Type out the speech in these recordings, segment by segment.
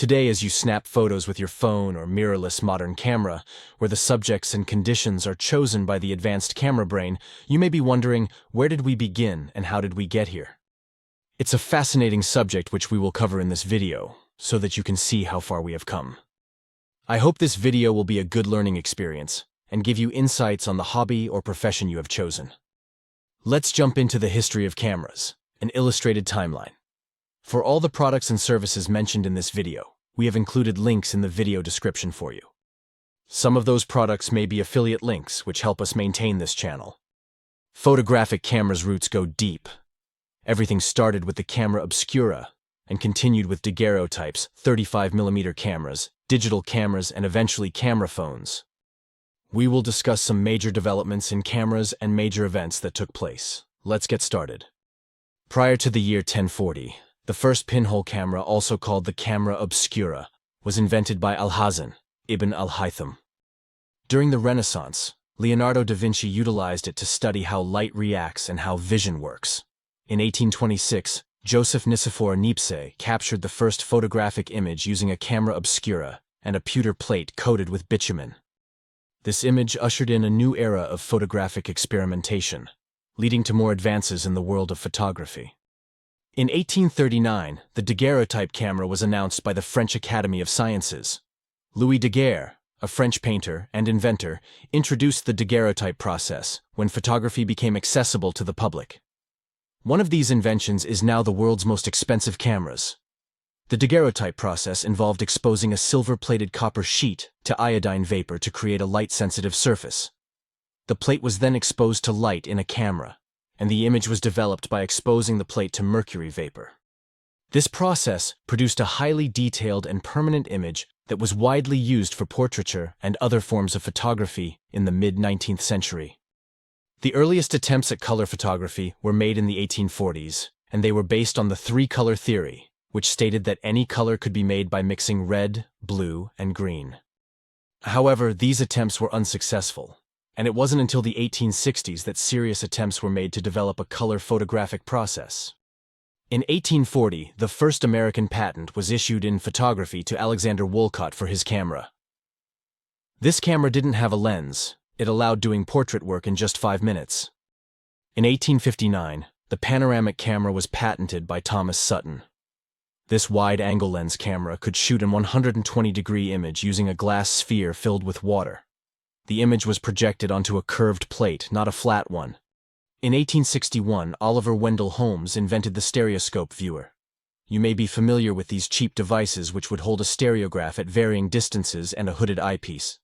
Today, as you snap photos with your phone or mirrorless modern camera, where the subjects and conditions are chosen by the advanced camera brain, you may be wondering, where did we begin and how did we get here? It's a fascinating subject which we will cover in this video, so that you can see how far we have come. I hope this video will be a good learning experience and give you insights on the hobby or profession you have chosen. Let's jump into the history of cameras, an illustrated timeline. For all the products and services mentioned in this video, we have included links in the video description for you. Some of those products may be affiliate links which help us maintain this channel. Photographic cameras' roots go deep. Everything started with the camera obscura and continued with daguerreotypes, 35mm cameras, digital cameras, and eventually camera phones. We will discuss some major developments in cameras and major events that took place. Let's get started. Prior to the year 1040, the first pinhole camera, also called the camera obscura, was invented by Alhazen ibn al-Haytham. During the Renaissance, Leonardo da Vinci utilized it to study how light reacts and how vision works. In 1826, Joseph Nicephore Niepce captured the first photographic image using a camera obscura and a pewter plate coated with bitumen. This image ushered in a new era of photographic experimentation, leading to more advances in the world of photography. In 1839, the daguerreotype camera was announced by the French Academy of Sciences. Louis Daguerre, a French painter and inventor, introduced the daguerreotype process when photography became accessible to the public. One of these inventions is now the world's most expensive cameras. The daguerreotype process involved exposing a silver-plated copper sheet to iodine vapor to create a light-sensitive surface. The plate was then exposed to light in a camera, and the image was developed by exposing the plate to mercury vapor. This process produced a highly detailed and permanent image that was widely used for portraiture and other forms of photography in the mid-19th century. The earliest attempts at color photography were made in the 1840s, and they were based on the three-color theory, which stated that any color could be made by mixing red, blue, and green. However, these attempts were unsuccessful, and it wasn't until the 1860s that serious attempts were made to develop a color photographic process. In 1840, the first American patent was issued in photography to Alexander Woollcott for his camera. This camera didn't have a lens. It allowed doing portrait work in just 5 minutes. In 1859, the panoramic camera was patented by Thomas Sutton. This wide-angle lens camera could shoot an 120-degree image using a glass sphere filled with water. The image was projected onto a curved plate, not a flat one. In 1861, Oliver Wendell Holmes invented the stereoscope viewer. You may be familiar with these cheap devices which would hold a stereograph at varying distances and a hooded eyepiece.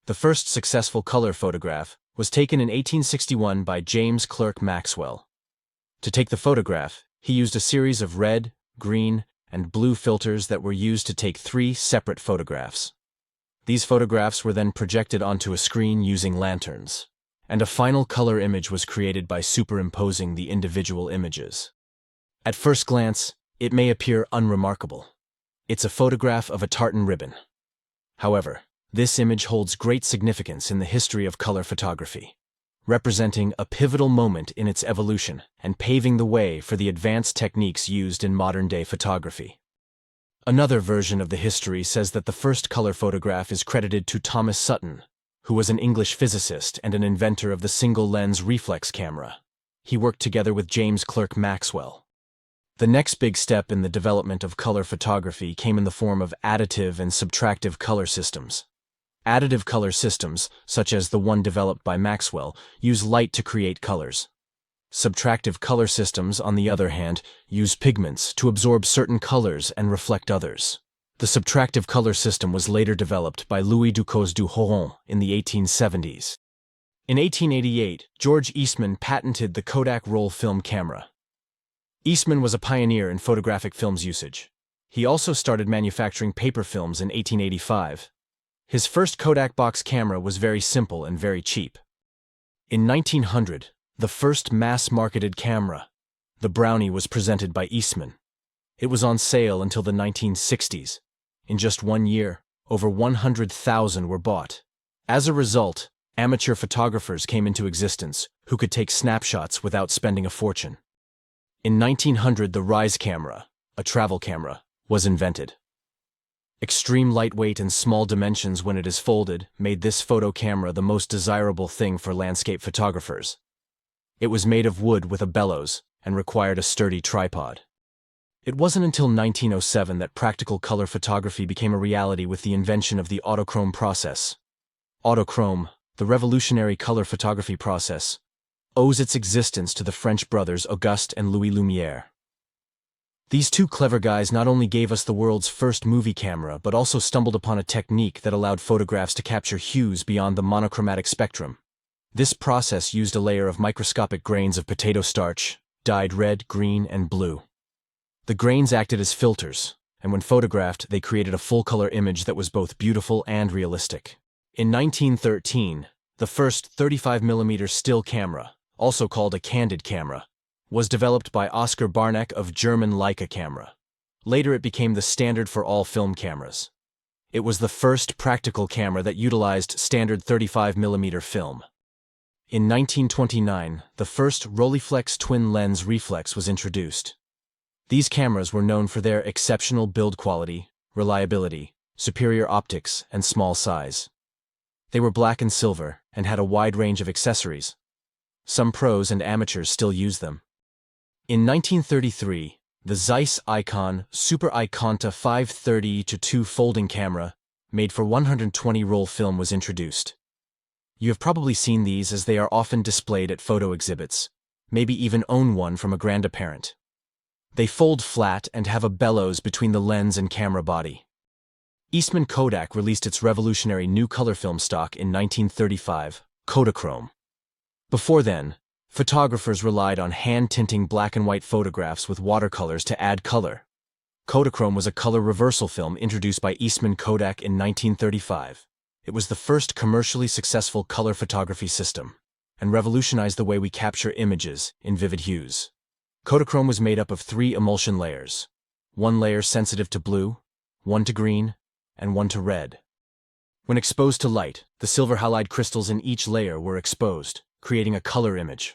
The first successful color photograph was taken in 1861 by James Clerk Maxwell. To take the photograph, he used a series of red, green, and blue filters that were used to take 3 separate photographs. These photographs were then projected onto a screen using lanterns, and a final color image was created by superimposing the individual images. At first glance, it may appear unremarkable. It's a photograph of a tartan ribbon. However, this image holds great significance in the history of color photography, representing a pivotal moment in its evolution and paving the way for the advanced techniques used in modern-day photography. Another version of the history says that the first color photograph is credited to Thomas Sutton, who was an English physicist and an inventor of the single-lens reflex camera. He worked together with James Clerk Maxwell. The next big step in the development of color photography came in the form of additive and subtractive color systems. Additive color systems, such as the one developed by Maxwell, use light to create colors. Subtractive color systems, on the other hand, use pigments to absorb certain colors and reflect others. The subtractive color system was later developed by Louis Ducos du Horon in the 1870s. In 1888, George Eastman patented the Kodak roll film camera. Eastman was a pioneer in photographic films usage. He also started manufacturing paper films in 1885. His first Kodak box camera was very simple and very cheap. In 1900, the first mass-marketed camera, the Brownie, was presented by Eastman. It was on sale until the 1960s. In just 1 year, over 100,000 were bought. As a result, amateur photographers came into existence who could take snapshots without spending a fortune. In 1900, the Rise camera, a travel camera, was invented. Extreme lightweight and small dimensions when it is folded made this photo camera the most desirable thing for landscape photographers. It was made of wood with a bellows and required a sturdy tripod. It wasn't until 1907 that practical color photography became a reality with the invention of the autochrome process. Autochrome, the revolutionary color photography process, owes its existence to the French brothers Auguste and Louis Lumière. These two clever guys not only gave us the world's first movie camera, but also stumbled upon a technique that allowed photographs to capture hues beyond the monochromatic spectrum. This process used a layer of microscopic grains of potato starch, dyed red, green, and blue. The grains acted as filters, and when photographed, they created a full-color image that was both beautiful and realistic. In 1913, the first 35mm still camera, also called a candid camera, was developed by Oskar Barneck of German Leica camera. Later it became the standard for all film cameras. It was the first practical camera that utilized standard 35mm film. In 1929, the first Rolleiflex twin-lens reflex was introduced. These cameras were known for their exceptional build quality, reliability, superior optics, and small size. They were black and silver and had a wide range of accessories. Some pros and amateurs still use them. In 1933, the Zeiss Ikon Super Ikonta 530-2 folding camera, made for 120 roll film, was introduced. You have probably seen these as they are often displayed at photo exhibits, maybe even own one from a grandparent. They fold flat and have a bellows between the lens and camera body. Eastman Kodak released its revolutionary new color film stock in 1935, Kodachrome. Before then, photographers relied on hand-tinting black and white photographs with watercolors to add color. Kodachrome was a color reversal film introduced by Eastman Kodak in 1935. It was the first commercially successful color photography system, and revolutionized the way we capture images in vivid hues. Kodachrome was made up of 3 emulsion layers, one layer sensitive to blue, one to green, and one to red. When exposed to light, the silver halide crystals in each layer were exposed, creating a color image.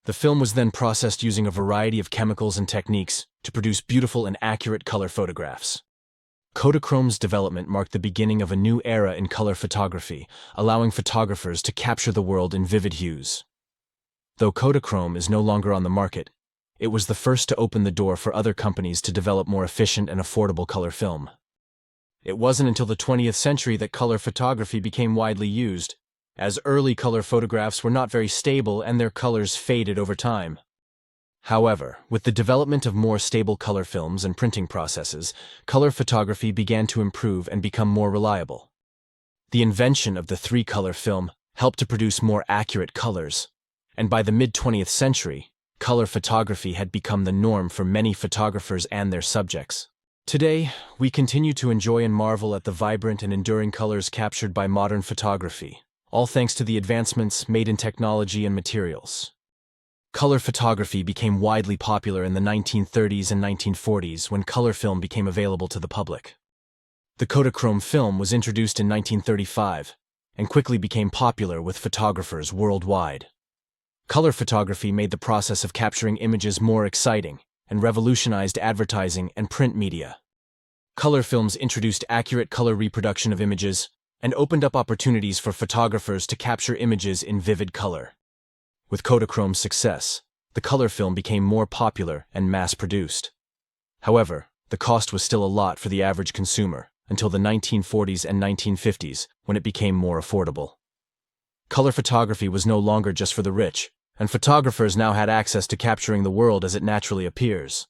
The film was then processed using a variety of chemicals and techniques to produce beautiful and accurate color photographs. Kodachrome's development marked the beginning of a new era in color photography, allowing photographers to capture the world in vivid hues. Though Kodachrome is no longer on the market, it was the first to open the door for other companies to develop more efficient and affordable color film. It wasn't until the 20th century that color photography became widely used, as early color photographs were not very stable and their colors faded over time. However, with the development of more stable color films and printing processes, color photography began to improve and become more reliable. The invention of the 3-color film helped to produce more accurate colors, and by the mid-20th century, color photography had become the norm for many photographers and their subjects. Today, we continue to enjoy and marvel at the vibrant and enduring colors captured by modern photography, all thanks to the advancements made in technology and materials. Color photography became widely popular in the 1930s and 1940s when color film became available to the public. The Kodachrome film was introduced in 1935 and quickly became popular with photographers worldwide. Color photography made the process of capturing images more exciting and revolutionized advertising and print media. Color films introduced accurate color reproduction of images and opened up opportunities for photographers to capture images in vivid color. With Kodachrome's success, the color film became more popular and mass-produced. However, the cost was still a lot for the average consumer until the 1940s and 1950s, when it became more affordable. Color photography was no longer just for the rich, and photographers now had access to capturing the world as it naturally appears.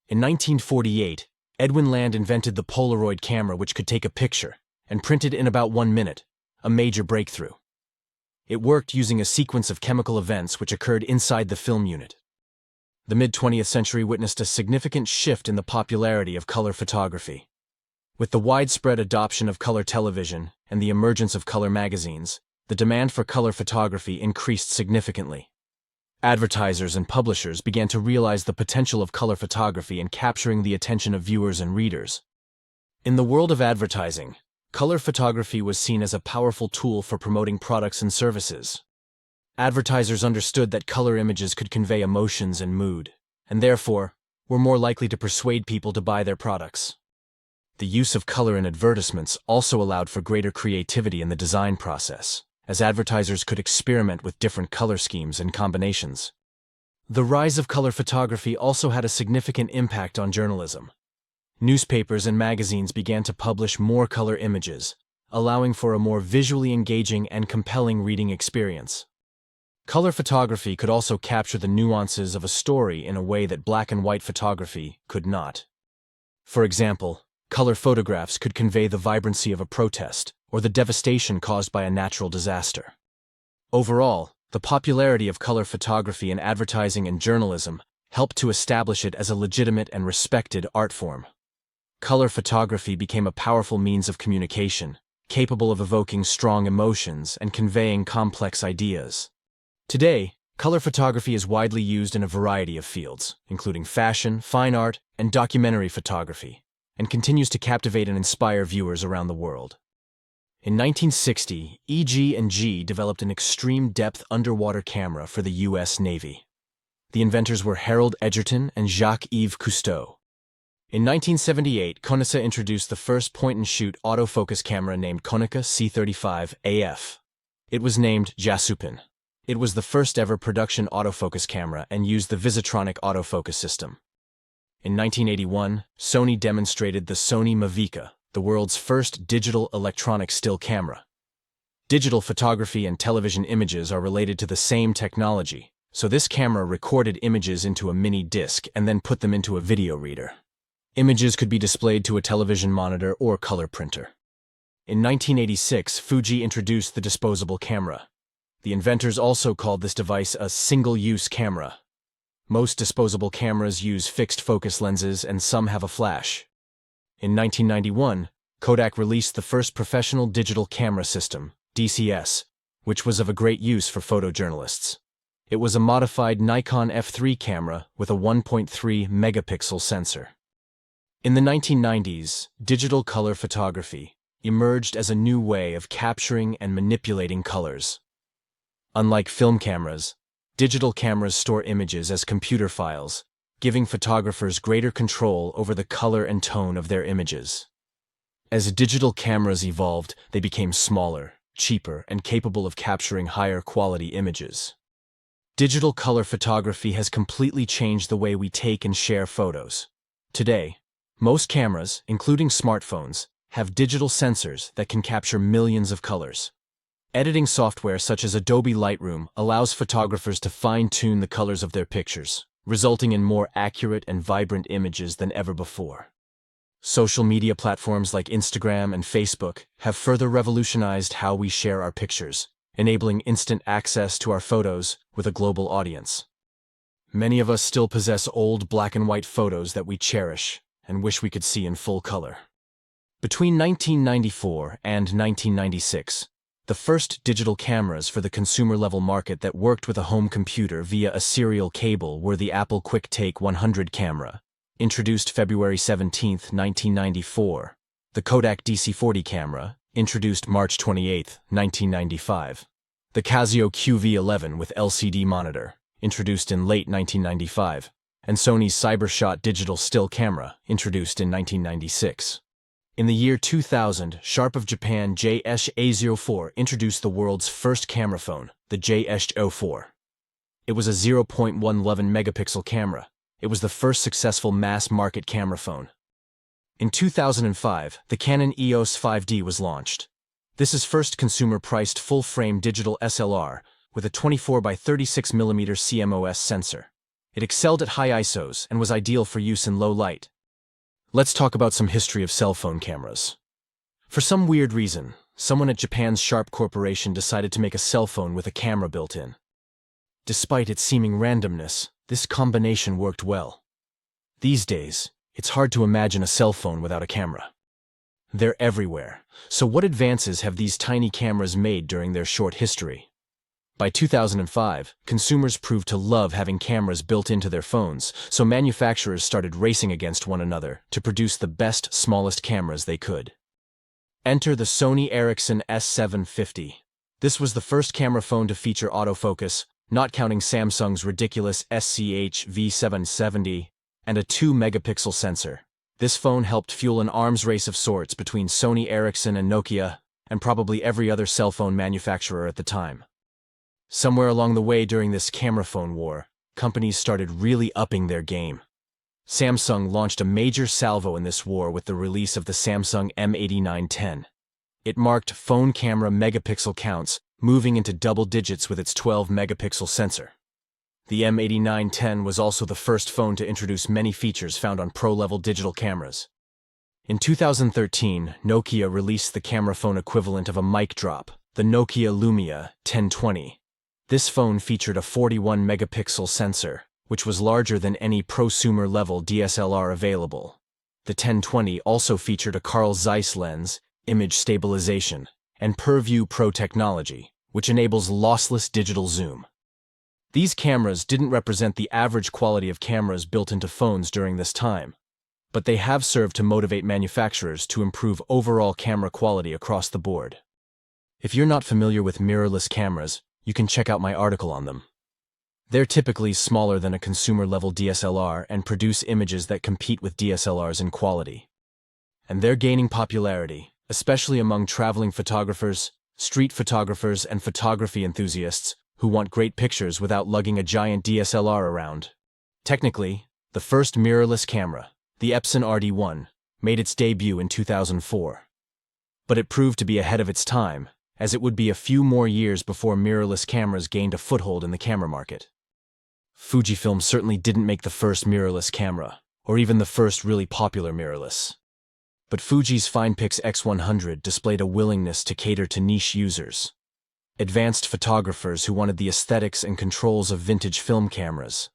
In 1948, Edwin Land invented the Polaroid camera, which could take a picture and printed in about 1 minute, a major breakthrough. It worked using a sequence of chemical events which occurred inside the film unit. The mid-20th century witnessed a significant shift in the popularity of color photography. With the widespread adoption of color television and the emergence of color magazines, the demand for color photography increased significantly. Advertisers and publishers began to realize the potential of color photography in capturing the attention of viewers and readers. In the world of advertising, color photography was seen as a powerful tool for promoting products and services. Advertisers understood that color images could convey emotions and mood, and therefore, were more likely to persuade people to buy their products. The use of color in advertisements also allowed for greater creativity in the design process, as advertisers could experiment with different color schemes and combinations. The rise of color photography also had a significant impact on journalism. Newspapers and magazines began to publish more color images, allowing for a more visually engaging and compelling reading experience. Color photography could also capture the nuances of a story in a way that black and white photography could not. For example, color photographs could convey the vibrancy of a protest or the devastation caused by a natural disaster. Overall, the popularity of color photography in advertising and journalism helped to establish it as a legitimate and respected art form. Color photography became a powerful means of communication, capable of evoking strong emotions and conveying complex ideas. Today, color photography is widely used in a variety of fields, including fashion, fine art, and documentary photography, and continues to captivate and inspire viewers around the world. In 1960, EG&G developed an extreme-depth underwater camera for the U.S. Navy. The inventors were Harold Edgerton and Jacques-Yves Cousteau. In 1978, Konica introduced the first point-and-shoot autofocus camera named Konica C35 AF. It was named Jasupin. It was the first-ever production autofocus camera and used the Visitronic autofocus system. In 1981, Sony demonstrated the Sony Mavica, the world's first digital electronic still camera. Digital photography and television images are related to the same technology, so this camera recorded images into a mini disc and then put them into a video reader. Images could be displayed to a television monitor or color printer. In 1986, Fuji introduced the disposable camera. The inventors also called this device a single-use camera. Most disposable cameras use fixed focus lenses and some have a flash. In 1991, Kodak released the first professional digital camera system, DCS, which was of a great use for photojournalists. It was a modified Nikon F3 camera with a 1.3 megapixel sensor. In the 1990s, digital color photography emerged as a new way of capturing and manipulating colors. Unlike film cameras, digital cameras store images as computer files, giving photographers greater control over the color and tone of their images. As digital cameras evolved, they became smaller, cheaper, and capable of capturing higher quality images. Digital color photography has completely changed the way we take and share photos. Today, most cameras, including smartphones, have digital sensors that can capture millions of colors. Editing software such as Adobe Lightroom allows photographers to fine-tune the colors of their pictures, resulting in more accurate and vibrant images than ever before. Social media platforms like Instagram and Facebook have further revolutionized how we share our pictures, enabling instant access to our photos with a global audience. Many of us still possess old black and white photos that we cherish and wish we could see in full color. Between 1994 and 1996, the first digital cameras for the consumer-level market that worked with a home computer via a serial cable were the Apple QuickTake 100 camera, introduced February 17, 1994, the Kodak DC40 camera, introduced March 28, 1995, the Casio QV-11 with LCD monitor, introduced in late 1995, and Sony's CyberShot digital still camera, introduced in 1996. In the year 2000, Sharp of Japan JS-A04 introduced the world's first camera phone, the JS-04. It was a 0.111 megapixel camera. It was the first successful mass-market camera phone. In 2005, the Canon EOS 5D was launched. This is first consumer-priced full-frame digital SLR with a 24 by 36 mm CMOS sensor. It excelled at high ISOs and was ideal for use in low light. Let's talk about some history of cell phone cameras. For some weird reason, someone at Japan's Sharp Corporation decided to make a cell phone with a camera built in. Despite its seeming randomness, this combination worked well. These days, it's hard to imagine a cell phone without a camera. They're everywhere, so what advances have these tiny cameras made during their short history? By 2005, consumers proved to love having cameras built into their phones, so manufacturers started racing against one another to produce the best, smallest cameras they could. Enter the Sony Ericsson S750. This was the first camera phone to feature autofocus, not counting Samsung's ridiculous SCH V770, and a 2-megapixel sensor. This phone helped fuel an arms race of sorts between Sony Ericsson and Nokia, and probably every other cell phone manufacturer at the time. Somewhere along the way during this camera phone war, companies started really upping their game. Samsung launched a major salvo in this war with the release of the Samsung M8910. It marked phone camera megapixel counts, moving into double digits with its 12-megapixel sensor. The M8910 was also the first phone to introduce many features found on pro-level digital cameras. In 2013, Nokia released the camera phone equivalent of a mic drop, the Nokia Lumia 1020. This phone featured a 41-megapixel sensor, which was larger than any prosumer-level DSLR available. The 1020 also featured a Carl Zeiss lens, image stabilization, and PurView Pro technology, which enables lossless digital zoom. These cameras didn't represent the average quality of cameras built into phones during this time, but they have served to motivate manufacturers to improve overall camera quality across the board. If you're not familiar with mirrorless cameras, you can check out my article on them. They're typically smaller than a consumer-level DSLR and produce images that compete with DSLRs in quality. And they're gaining popularity, especially among traveling photographers, street photographers, and photography enthusiasts who want great pictures without lugging a giant DSLR around. Technically, the first mirrorless camera, the Epson RD1, made its debut in 2004. But it proved to be ahead of its time, as it would be a few more years before mirrorless cameras gained a foothold in the camera market. Fujifilm certainly didn't make the first mirrorless camera, or even the first really popular mirrorless. But Fuji's FinePix X100 displayed a willingness to cater to niche users, advanced photographers who wanted the aesthetics and controls of vintage film cameras.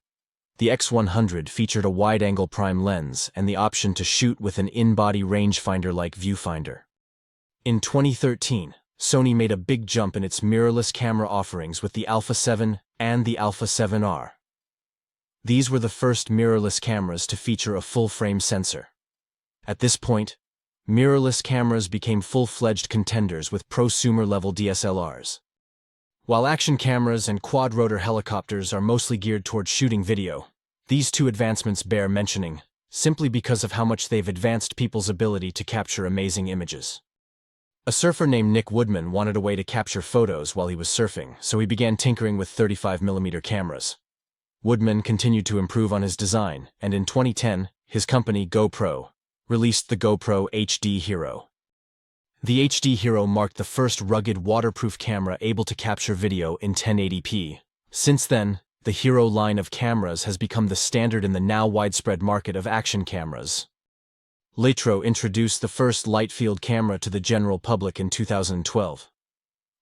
The X100 featured a wide-angle prime lens and the option to shoot with an in-body rangefinder-like viewfinder. In 2013, Sony made a big jump in its mirrorless camera offerings with the Alpha 7 and the Alpha 7R. These were the first mirrorless cameras to feature a full-frame sensor. At this point, mirrorless cameras became full-fledged contenders with prosumer-level DSLRs. While action cameras and quad-rotor helicopters are mostly geared toward shooting video, these two advancements bear mentioning, simply because of how much they've advanced people's ability to capture amazing images. A surfer named Nick Woodman wanted a way to capture photos while he was surfing, so he began tinkering with 35mm cameras. Woodman continued to improve on his design, and in 2010, his company GoPro released the GoPro HD Hero. The HD Hero marked the first rugged waterproof camera able to capture video in 1080p. Since then, the Hero line of cameras has become the standard in the now widespread market of action cameras. Lytro introduced the first light-field camera to the general public in 2012.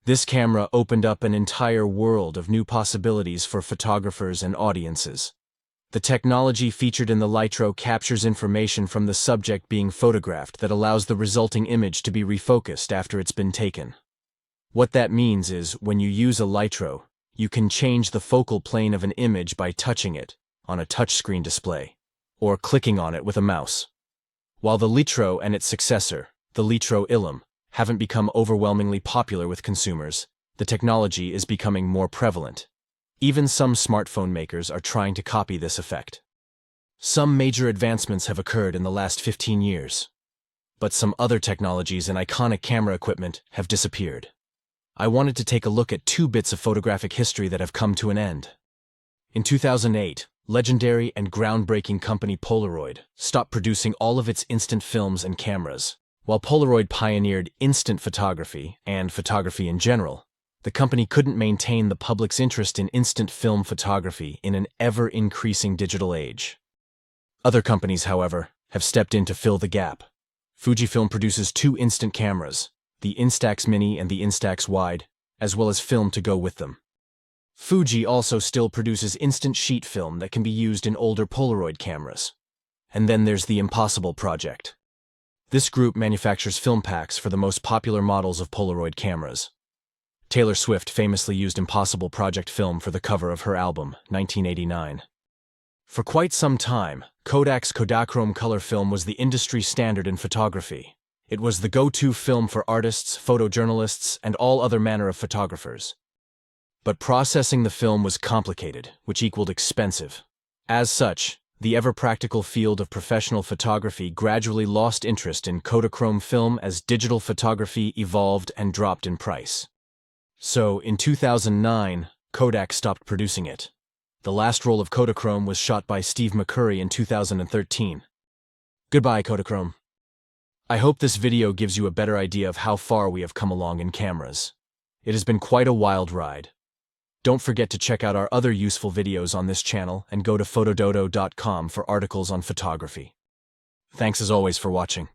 This camera opened up an entire world of new possibilities for photographers and audiences. The technology featured in the Lytro captures information from the subject being photographed that allows the resulting image to be refocused after it's been taken. What that means is, when you use a Lytro, you can change the focal plane of an image by touching it on a touchscreen display, or clicking on it with a mouse. While the Lytro and its successor, the Lytro Illum, haven't become overwhelmingly popular with consumers, the technology is becoming more prevalent. Even some smartphone makers are trying to copy this effect. Some major advancements have occurred in the last 15 years, but some other technologies and iconic camera equipment have disappeared. I wanted to take a look at 2 bits of photographic history that have come to an end. In 2008, legendary and groundbreaking company Polaroid stopped producing all of its instant films and cameras. While Polaroid pioneered instant photography and photography in general, the company couldn't maintain the public's interest in instant film photography in an ever-increasing digital age. Other companies, however, have stepped in to fill the gap. Fujifilm produces 2 instant cameras, the Instax Mini and the Instax Wide, as well as film to go with them. Fuji also still produces instant sheet film that can be used in older Polaroid cameras. And then there's the Impossible project. This group manufactures film packs for the most popular models of Polaroid cameras. Taylor Swift famously used Impossible Project film for the cover of her album, 1989. For quite some time, Kodak's Kodachrome color film was the industry standard in photography. It was the go-to film for artists, photojournalists, and all other manner of photographers. But processing the film was complicated, which equaled expensive. As such, The ever-practical field of professional photography gradually lost interest in Kodachrome film as digital photography evolved and dropped in price. So, in 2009, Kodak stopped producing it. The last roll of Kodachrome was shot by Steve McCurry in 2013. Goodbye, Kodachrome. I hope this video gives you a better idea of how far we have come along in cameras. It has been quite a wild ride. Don't forget to check out our other useful videos on this channel and go to photododo.com for articles on photography. Thanks as always for watching.